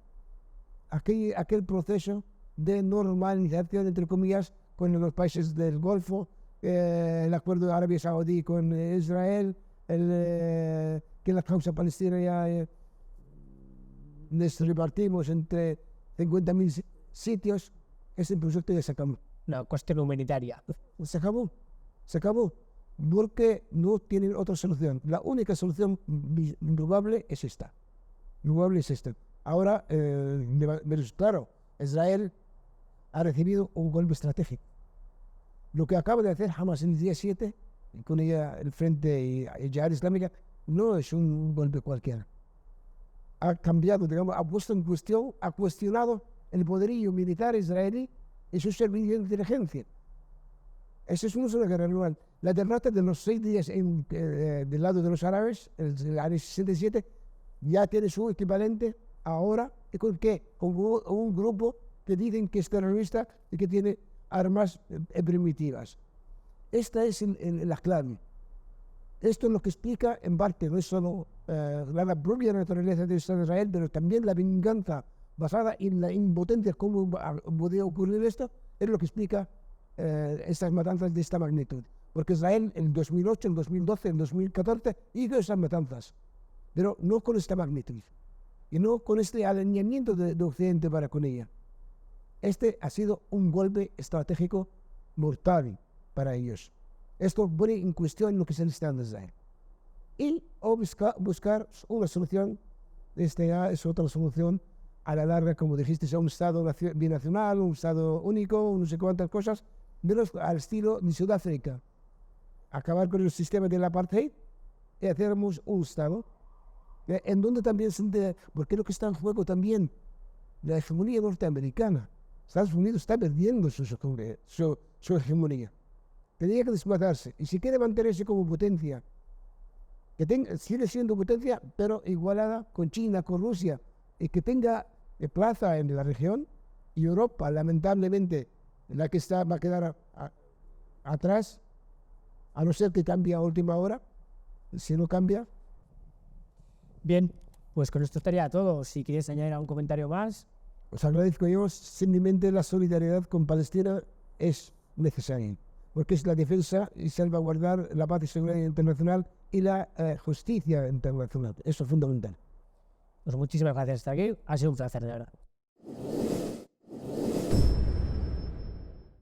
aquel proceso de normalización, entre comillas, con los países del Golfo, el acuerdo de Arabia Saudí con Israel, que la causa palestina ya les repartimos entre 50.000 sitios. Ese proyecto ya se acabó. Una cuestión humanitaria. Se acabó, porque no tienen otra solución. La única solución probable es esta. Ahora, claro, Israel ha recibido un golpe estratégico. Lo que acaba de hacer Hamas en el día 7, con ella el Frente y Jihad Islámica, no es un golpe cualquiera. Ha cambiado, digamos, ha puesto en cuestión, ha cuestionado el poderío militar israelí y su servicio de inteligencia. Eso es una guerra anual. La derrota de los 6 días del lado de los árabes, el año 67, ya tiene su equivalente ahora. ¿Con qué? Con un grupo que dicen que es terrorista y que tiene armas primitivas. Esta es la clave. Esto es lo que explica, en parte, no es solo la propia naturaleza del Estado de Israel, pero también la venganza basada en la impotencia, cómo podía ocurrir esto, es lo que explica estas matanzas de esta magnitud. Porque Israel en 2008, en 2012, en 2014 hizo esas matanzas, pero no con esta magnitud y no con este alineamiento de Occidente para con ella. Este ha sido un golpe estratégico mortal para ellos. Esto pone en cuestión lo que es el Estado de Israel. Y buscar una solución, esta es otra solución a la larga, como dijiste, a un Estado binacional, un Estado único, no sé cuántas cosas, menos al estilo de Sudáfrica. Acabar con el sistema del apartheid y hacernos un Estado en donde también porque lo que está en juego también, la hegemonía norteamericana. Estados Unidos está perdiendo su hegemonía. Tenía que desmatarse. Y si quiere mantenerse como potencia, sigue siendo potencia, pero igualada con China, con Rusia, y que tenga plaza en la región, y Europa, lamentablemente, la que va a quedar atrás, a no ser que cambie a última hora. Si no cambia. Bien, pues con esto estaría todo. Si quieres añadir algún comentario más. Os agradezco yo, simplemente la solidaridad con Palestina es necesaria, porque es la defensa y salvaguardar la paz y seguridad internacional y la justicia internacional. Eso es fundamental. Pues muchísimas gracias por estar aquí. Ha sido un placer, de verdad.